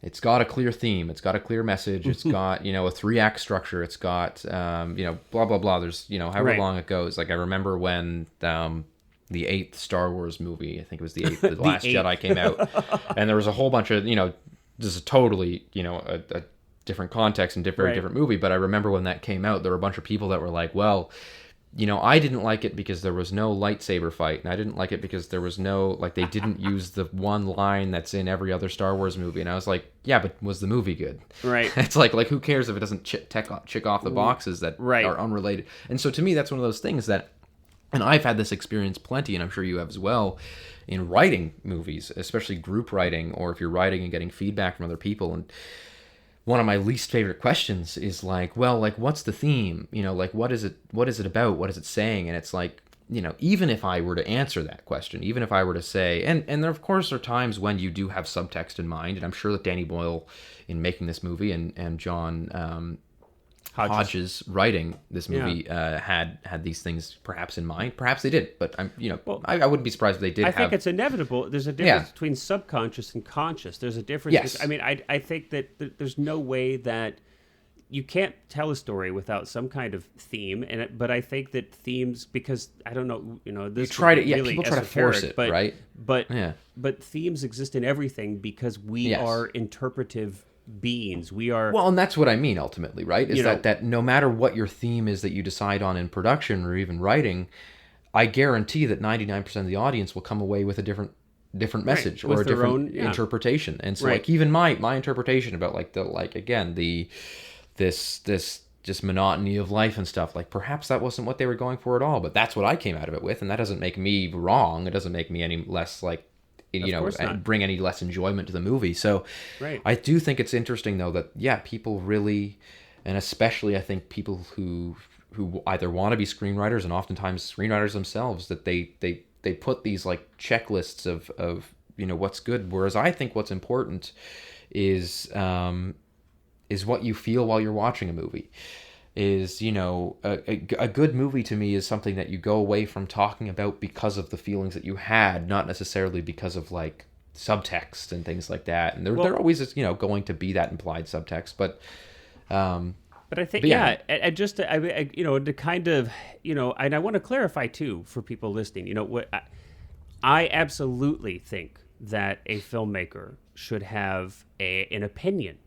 [SPEAKER 1] it's got a clear theme, it's got a clear message, it's got, you know, a 3-act structure, it's got you know, blah blah blah. There's, you know, however
[SPEAKER 2] Right.
[SPEAKER 1] long it goes. Like I remember when the 8th Star Wars movie, I think it was the 8th, The Last
[SPEAKER 2] eighth.
[SPEAKER 1] Jedi came out, and there was a whole bunch of, you know, this is totally, you know, a different context and very
[SPEAKER 2] Right.
[SPEAKER 1] different movie, but I remember when that came out, there were a bunch of people that were like, well, you know, I didn't like it because there was no lightsaber fight, and I didn't like it because there was no, like, they didn't use the one line that's in every other Star Wars movie, and I was like, yeah, but was the movie good?
[SPEAKER 2] Right.
[SPEAKER 1] It's like who cares if it doesn't check off the boxes that
[SPEAKER 2] Right.
[SPEAKER 1] are unrelated? And so to me, that's one of those things that, and I've had this experience plenty, and I'm sure you have as well, in writing movies, especially group writing, or if you're writing and getting feedback from other people. And one of my least favorite questions is like, well, like, what's the theme? You know, like, what is it about? What is it saying? And it's like, you know, even if I were to answer that question, even if I were to say, and there of course are times when you do have subtext in mind, and I'm sure that Danny Boyle in making this movie and John Hodges writing this movie had these things perhaps in mind. Perhaps they did, but I'm, you know, I wouldn't be surprised if they did.
[SPEAKER 2] I think it's inevitable. There's a difference between subconscious and conscious. There's a difference.
[SPEAKER 1] Yes.
[SPEAKER 2] I mean, I think that there's no way that you can't tell a story without some kind of theme. But I think that themes, because I don't know, you know, this
[SPEAKER 1] try to,
[SPEAKER 2] would be really
[SPEAKER 1] people try to force
[SPEAKER 2] esoteric,
[SPEAKER 1] it,
[SPEAKER 2] but,
[SPEAKER 1] right?
[SPEAKER 2] But themes exist in everything because we are interpretive beings. We are
[SPEAKER 1] well, and that's what I mean ultimately, right? Is
[SPEAKER 2] You know-
[SPEAKER 1] that no matter what your theme is that you decide on in production or even writing, I guarantee that 99% of the audience will come away with a different message or
[SPEAKER 2] with
[SPEAKER 1] a
[SPEAKER 2] their
[SPEAKER 1] different
[SPEAKER 2] own,
[SPEAKER 1] interpretation. And so
[SPEAKER 2] Right.
[SPEAKER 1] like even my interpretation about like the, like, again, this just monotony of life and stuff, like perhaps that wasn't what they were going for at all, but that's what I came out of it with, and that doesn't make me wrong. It doesn't make me any less like, you know,
[SPEAKER 2] course not.
[SPEAKER 1] bring any less enjoyment to the movie. So
[SPEAKER 2] Right.
[SPEAKER 1] I do think it's interesting though that people really, and especially I think people who either want to be screenwriters and oftentimes screenwriters themselves, that they put these like checklists of you know what's good, whereas I think what's important is what you feel while you're watching a movie. Is, you know, a good movie to me is something that you go away from talking about because of the feelings that you had, not necessarily because of like subtext and things like that. And there always is, you know, going to be that implied subtext, but
[SPEAKER 2] I think,
[SPEAKER 1] but yeah.
[SPEAKER 2] and just you know, to kind of, you know, and I want to clarify too for people listening, you know, what I absolutely think that a filmmaker should have an opinion,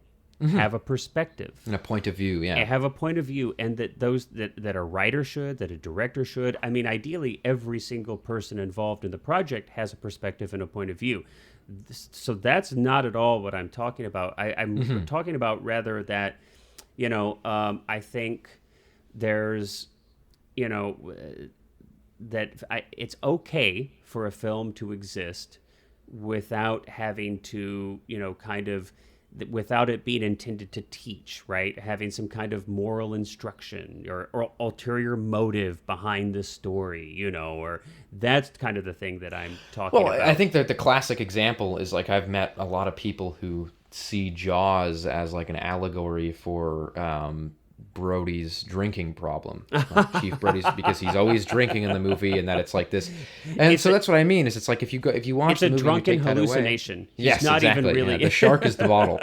[SPEAKER 2] have a perspective,
[SPEAKER 1] and a point of view,
[SPEAKER 2] have a point of view, and that those that a writer should, that a director should. I mean, ideally, every single person involved in the project has a perspective and a point of view. So that's not at all what I'm talking about. I'm talking about rather that, you know, I think there's, you know, it's okay for a film to exist without having to, you know, kind of, without it being intended to teach, right? Having some kind of moral instruction or ulterior motive behind the story, you know, or that's kind of the thing that I'm talking about.
[SPEAKER 1] I think that the classic example is like I've met a lot of people who see Jaws as like an allegory for Brody's drinking problem, like Chief Brody's, because he's always drinking in the movie, and that it's like this, and so that's what I mean. Is it's like if you watch
[SPEAKER 2] it's
[SPEAKER 1] the
[SPEAKER 2] a
[SPEAKER 1] movie,
[SPEAKER 2] drunken
[SPEAKER 1] and you take that away,
[SPEAKER 2] hallucination. He's
[SPEAKER 1] yes,
[SPEAKER 2] not
[SPEAKER 1] exactly.
[SPEAKER 2] even really
[SPEAKER 1] The shark is the bottle.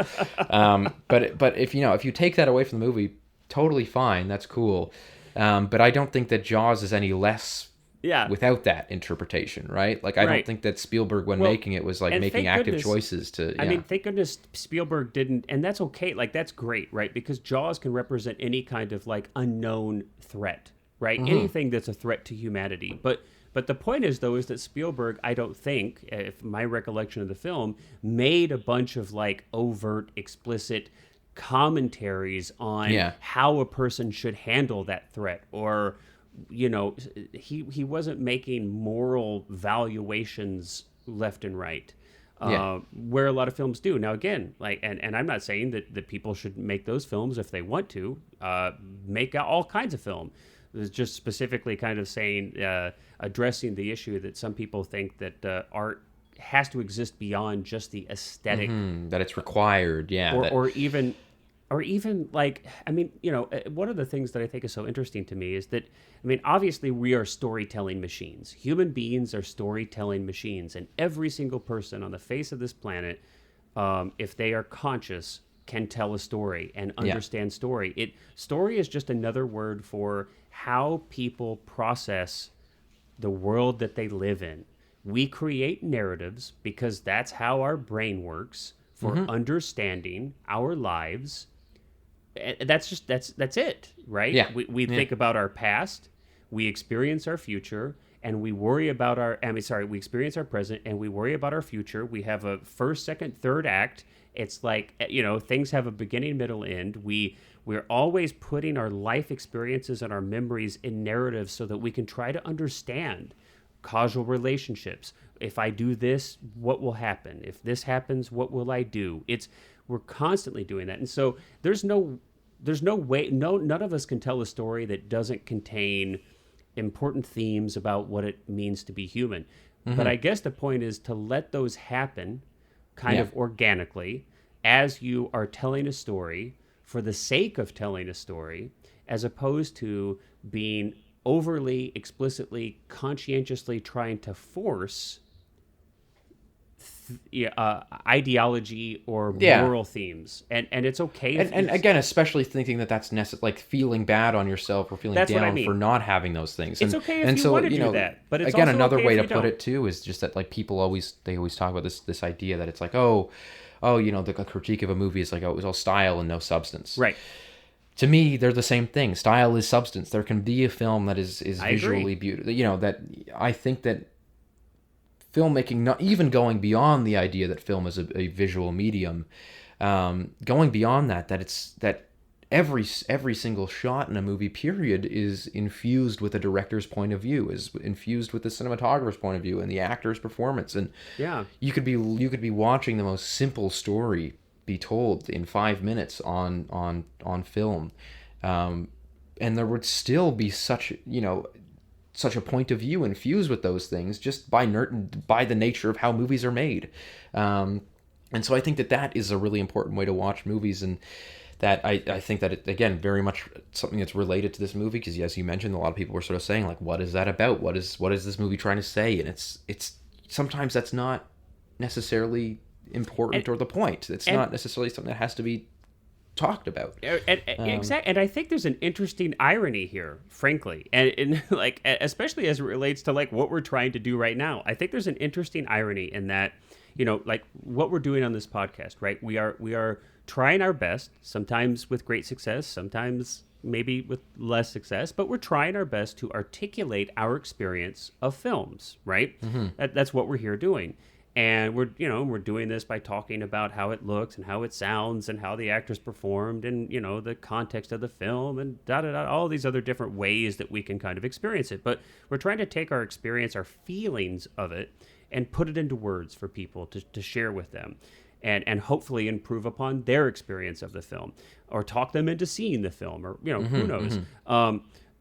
[SPEAKER 1] But if you know, if you take that away from the movie, totally fine. That's cool. But I don't think that Jaws is any less.
[SPEAKER 2] Yeah.
[SPEAKER 1] Without that interpretation, right? Like I don't think that Spielberg, when making it, was like making active choices to.
[SPEAKER 2] I mean, thank goodness Spielberg didn't, and that's okay. Like that's great, right? Because Jaws can represent any kind of like unknown threat, right? Anything that's a threat to humanity. But the point is, though, is that Spielberg, I don't think, if my recollection of the film, made a bunch of like overt, explicit commentaries on how a person should handle that threat, or, you know, he wasn't making moral valuations left and right.
[SPEAKER 1] Yeah.
[SPEAKER 2] where a lot of films do. Now, again, and I'm not saying that people should make those films if they want to, make all kinds of film. It's just specifically kind of saying, addressing the issue that some people think that art has to exist beyond just the aesthetic,
[SPEAKER 1] That it's required. Yeah.
[SPEAKER 2] or even like, I mean, one of the things that I think is so interesting to me is that, I mean, obviously we are storytelling machines. Human beings are storytelling machines, and every single person on the face of this planet, if they are conscious, can tell a story and understand story. Story is just another word for how people process the world that they live in. We create narratives because that's how our brain works for understanding our lives. And that's it, right?
[SPEAKER 1] Yeah.
[SPEAKER 2] We think about our past, we experience our future, and we worry about we experience our present and we worry about our future. We have a first, second, third act. It's like, things have a beginning, middle, end. We're always putting our life experiences and our memories in narratives so that we can try to understand causal relationships. If I do this, what will happen? If this happens, what will I do? We're constantly doing that. And so there's no way, none of us can tell a story that doesn't contain important themes about what it means to be human. But I guess the point is to let those happen kind of organically as you are telling a story for the sake of telling a story, as opposed to being overly, explicitly, conscientiously trying to force ideology or moral themes, and it's okay.
[SPEAKER 1] And again, especially thinking that's necessary, like feeling bad on yourself or feeling down for not having those things.
[SPEAKER 2] It's okay if you want to do that, but it's
[SPEAKER 1] again,
[SPEAKER 2] also
[SPEAKER 1] another
[SPEAKER 2] okay
[SPEAKER 1] way
[SPEAKER 2] if
[SPEAKER 1] to
[SPEAKER 2] you
[SPEAKER 1] put
[SPEAKER 2] don't.
[SPEAKER 1] it too is just that like people always talk about this idea that it's like the critique of a movie is like, it was all style and no substance.
[SPEAKER 2] Right.
[SPEAKER 1] To me, they're the same thing. Style is substance. There can be a film that is visually beautiful. That I think that filmmaking, not even going beyond the idea that film is a visual medium, going beyond that every single shot in a movie, period, is infused with a director's point of view, is infused with the cinematographer's point of view and the actor's performance. And you could be watching the most simple story be told in 5 minutes on film, and there would still be such a point of view infused with those things just by the nature of how movies are made. And so I think that is a really important way to watch movies, and that I think that it, again, very much something that's related to this movie, because as you mentioned, a lot of people were sort of saying like, what is that about? What is this movie trying to say? And it's sometimes that's not necessarily important or the point. It's not necessarily something that has to be talked about.
[SPEAKER 2] Exactly. And I think there's an interesting irony here, frankly, and like, especially as it relates to like what we're trying to do right now. I think there's an interesting irony in that, like what we're doing on this podcast, right? We are trying our best, sometimes with great success, sometimes maybe with less success, but we're trying our best to articulate our experience of films, right? That's what we're here doing. And we're doing this by talking about how it looks and how it sounds and how the actors performed and, the context of the film and all these other different ways that we can kind of experience it. But we're trying to take our experience, our feelings of it, and put it into words for people to share with them, and hopefully improve upon their experience of the film, or talk them into seeing the film, or, who knows.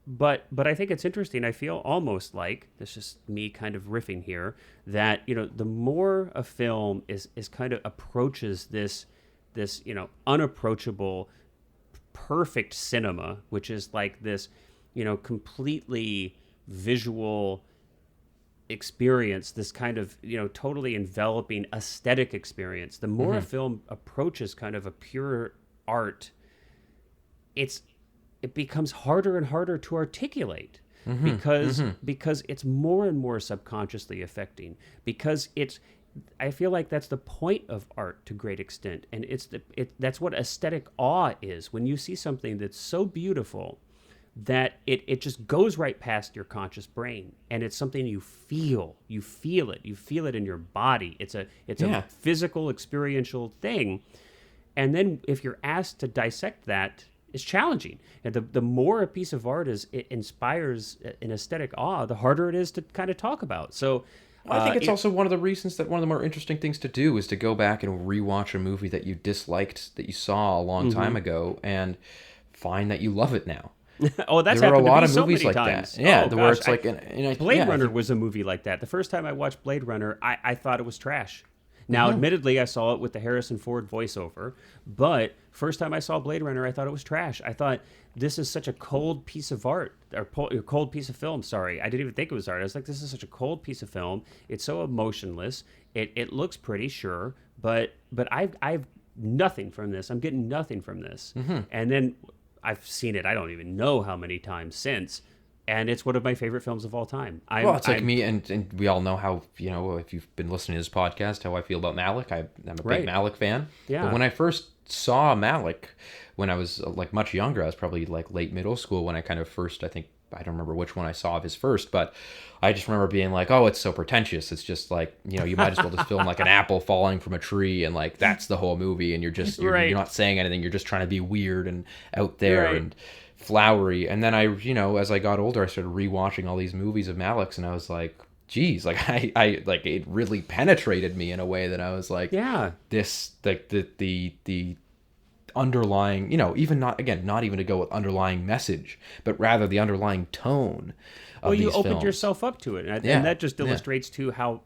[SPEAKER 2] But I think it's interesting. I feel almost like, this is me kind of riffing here, that, the more a film is kind of approaches this unapproachable, perfect cinema, which is like this, completely visual experience, this kind of, totally enveloping aesthetic experience. The more a film approaches kind of a pure art, it becomes harder and harder to articulate, because it's more and more subconsciously affecting, because I feel like that's the point of art to great extent. And that's what aesthetic awe is. When you see something that's so beautiful that it just goes right past your conscious brain, and it's something you feel it in your body. It's a physical, experiential thing. And then if you're asked to dissect that, it's challenging. And the more a piece of art it inspires an aesthetic awe, the harder it is to kind of talk about. So
[SPEAKER 1] Well, I think it's also one of the reasons that one of the more interesting things to do is to go back and rewatch a movie that you disliked, that you saw a long time ago, and find that you love it now.
[SPEAKER 2] Oh, that's
[SPEAKER 1] There are a
[SPEAKER 2] happened to
[SPEAKER 1] lot
[SPEAKER 2] me
[SPEAKER 1] of
[SPEAKER 2] so
[SPEAKER 1] movies
[SPEAKER 2] many
[SPEAKER 1] like
[SPEAKER 2] times.
[SPEAKER 1] that. Yeah,
[SPEAKER 2] Oh,
[SPEAKER 1] where
[SPEAKER 2] gosh,
[SPEAKER 1] it's like...
[SPEAKER 2] Blade Runner was a movie like that. The first time I watched Blade Runner, I thought it was trash. Now, admittedly, I saw it with the Harrison Ford voiceover, but first time I saw Blade Runner, I thought it was trash. I thought, this is such a cold piece of art, or cold piece of film, sorry. I didn't even think it was art. I was like, this is such a cold piece of film. It's so emotionless. It looks pretty, sure, but I've nothing from this. I'm getting nothing from this. And then I've seen it, I don't even know how many times since, and it's one of my favorite films of all time.
[SPEAKER 1] Well, it's like me, and we all know how, if you've been listening to this podcast, how I feel about Malick. I'm a big Malick fan.
[SPEAKER 2] Yeah.
[SPEAKER 1] But when I first saw Malick, when I was like much younger, I was probably like late middle school when I kind of first, I don't remember which one I saw of his first, but I just remember being like, oh, it's so pretentious. It's just like, you might as well just film like an apple falling from a tree, and like that's the whole movie, and you're not saying anything. You're just trying to be weird and out there and flowery. And then as I got older, I started rewatching all these movies of Malick's, and I was like, geez, like I like, it really penetrated me in a way that I was like, this, like the underlying, even not even to go with underlying message, but rather the underlying tone of
[SPEAKER 2] well, you
[SPEAKER 1] these
[SPEAKER 2] opened
[SPEAKER 1] films.
[SPEAKER 2] yourself up to it, and that just illustrates too how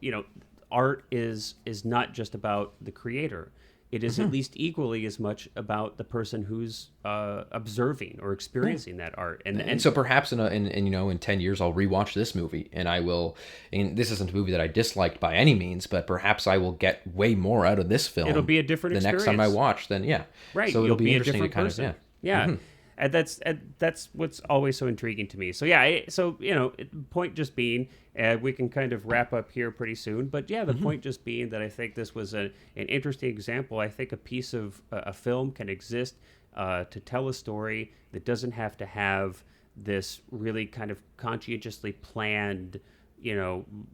[SPEAKER 2] art is not just about the creator. It is at least equally as much about the person who's observing or experiencing that art. And
[SPEAKER 1] so perhaps in 10 years I'll rewatch this movie, and I will. And this isn't a movie that I disliked by any means, but perhaps I will get way more out of this film.
[SPEAKER 2] It'll be a different
[SPEAKER 1] the
[SPEAKER 2] experience.
[SPEAKER 1] next time I watch. Then
[SPEAKER 2] right.
[SPEAKER 1] So it'll be interesting
[SPEAKER 2] a
[SPEAKER 1] to kind
[SPEAKER 2] person.
[SPEAKER 1] of
[SPEAKER 2] And that's what's always so intriguing to me. So point just being, we can kind of wrap up here pretty soon. But the point just being that I think this was an interesting example. I think a piece of a film can exist to tell a story that doesn't have to have this really kind of conscientiously planned,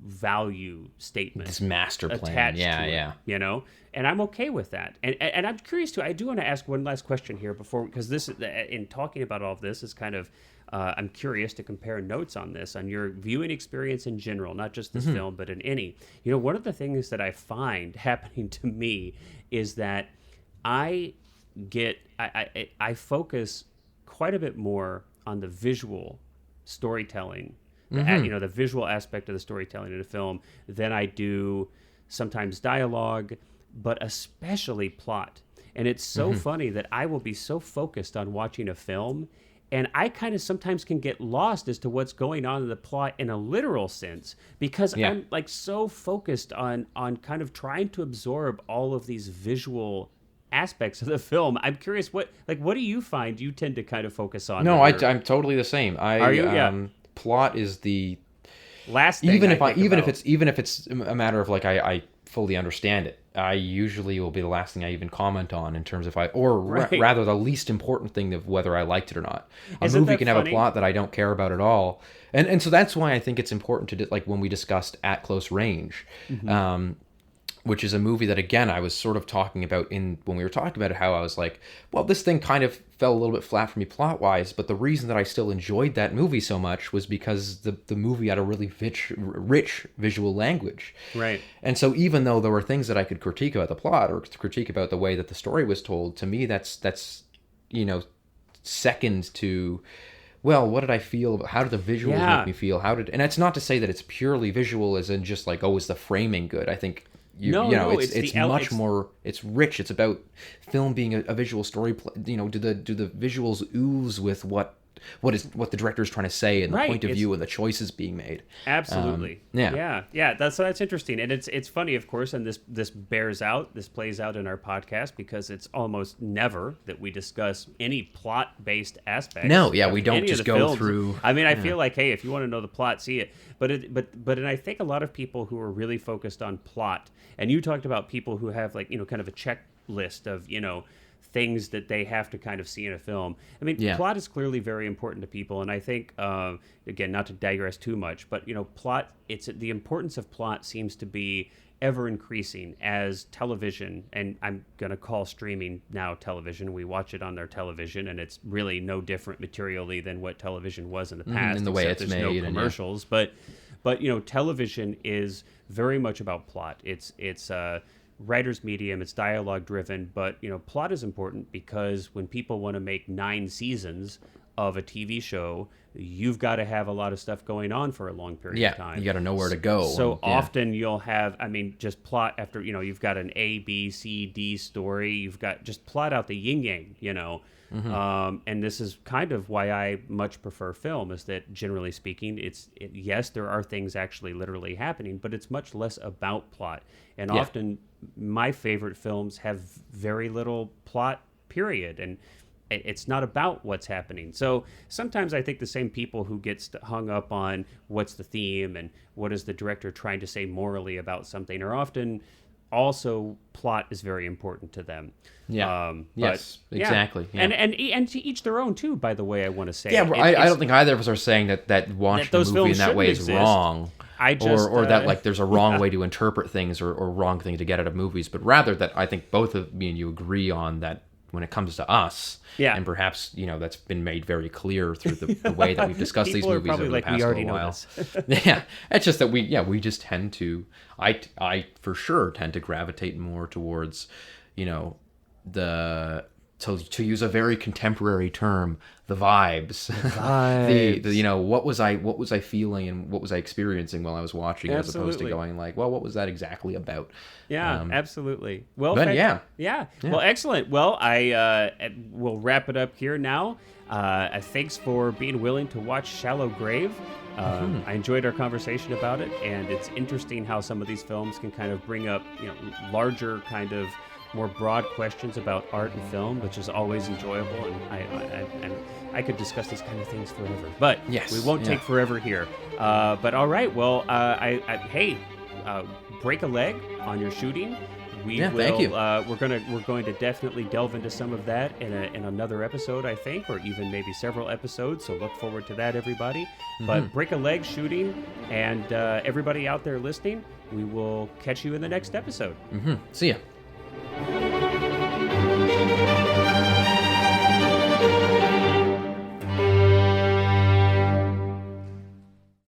[SPEAKER 2] value statement.
[SPEAKER 1] This master plan.
[SPEAKER 2] Attached to it, and I'm okay with that. And I'm curious too. I do want to ask one last question here because this, in talking about all of this, is kind of, I'm curious to compare notes on this, on your viewing experience in general, not just this film, but in any. One of the things that I find happening to me is that I focus quite a bit more on the visual storytelling, the visual aspect of the storytelling in a film than I do sometimes dialogue, but especially plot. And it's so funny that I will be so focused on watching a film, and I kind of sometimes can get lost as to what's going on in the plot in a literal sense, because I'm like so focused on kind of trying to absorb all of these visual aspects of the film. I'm curious, what do you find you tend to kind of focus on?
[SPEAKER 1] No, I'm totally the same.
[SPEAKER 2] Are you?
[SPEAKER 1] Plot is the
[SPEAKER 2] last thing.
[SPEAKER 1] Even if it's a matter of like I fully understand it, I usually will be the last thing I even comment on in terms of rather the least important thing of whether I liked it or not. A movie can have a plot that I don't care about at all, and so that's why I think it's important to like when we discussed At Close Range. Which is a movie that, again, I was sort of talking about when we were talking about it, how I was like, well, this thing kind of fell a little bit flat for me plot-wise, but the reason that I still enjoyed that movie so much was because the movie had a really rich visual language.
[SPEAKER 2] Right.
[SPEAKER 1] And so even though there were things that I could critique about the plot or critique about the way that the story was told, to me that's second to... Well, what did I feel? How did the visuals make me feel? And it's not to say that it's purely visual as in just like, oh, is the framing good? I think... it's much more. It's rich. It's about film being a visual story. Do the visuals ooze with what the director is trying to say and the point of view and the choices being made?
[SPEAKER 2] Absolutely. That's interesting, and it's funny, of course, and this plays out in our podcast because it's almost never that we discuss any plot based aspects.
[SPEAKER 1] No, we don't just go
[SPEAKER 2] films.
[SPEAKER 1] through.
[SPEAKER 2] I mean, I feel like, hey, if you want to know the plot, see it. But I think a lot of people who are really focused on plot, and you talked about people who have kind of a checklist of things that they have to kind of see in a film. I mean, plot is clearly very important to people, and I think again, not to digress too much, but plot. The importance of plot seems to be ever increasing as television, and I'm gonna call streaming now television. We watch it on their television, and it's really no different materially than what television was in the past.
[SPEAKER 1] In the way it's
[SPEAKER 2] there's
[SPEAKER 1] made,
[SPEAKER 2] no commercials, but But television is very much about plot. It's writer's medium. It's dialogue driven, but plot is important because when people want to make 9 seasons of a TV show, you've got to have a lot of stuff going on for a long period of time.
[SPEAKER 1] You got to know where to go.
[SPEAKER 2] So often you'll have, just plot after, you've got an A, B, C, D story. You've got just plot out the yin yang, and this is kind of why I much prefer film, is that generally speaking, yes, there are things actually literally happening, but it's much less about plot. And often my favorite films have very little plot, period. And it's not about what's happening. So sometimes I think the same people who gets hung up on what's the theme and what is the director trying to say morally about something are often also plot is very important to them.
[SPEAKER 1] Yes, exactly. Yeah.
[SPEAKER 2] And to each their own too, by the way, I want to say.
[SPEAKER 1] Yeah, I don't think either of us are saying that watching the movie in that way is wrong. Or that like there's a wrong way to interpret things or wrong thing to get out of movies, but rather that I think both of me and you agree on that when it comes to us, and perhaps that's been made very clear through the way that we've discussed these movies over the past little while. Yeah, it's just that we just tend to, I for sure tend to gravitate more towards, the to use a very contemporary term, the vibes. What was I feeling and what was I experiencing while I was watching, as opposed to going like, well, what was that exactly about?
[SPEAKER 2] Yeah, absolutely. Well,
[SPEAKER 1] yeah.
[SPEAKER 2] Well, excellent. Well, I will wrap it up here now. Thanks for being willing to watch Shallow Grave. I enjoyed our conversation about it, and it's interesting how some of these films can kind of bring up, larger kind of more broad questions about art and film, which is always enjoyable, and I could discuss these kind of things forever. But we won't take forever here. But all right, well, hey, break a leg on your shooting.
[SPEAKER 1] Thank you.
[SPEAKER 2] We're going to definitely delve into some of that in another episode, I think, or even maybe several episodes. So look forward to that, everybody. But break a leg shooting, and everybody out there listening, we will catch you in the next episode.
[SPEAKER 1] See ya.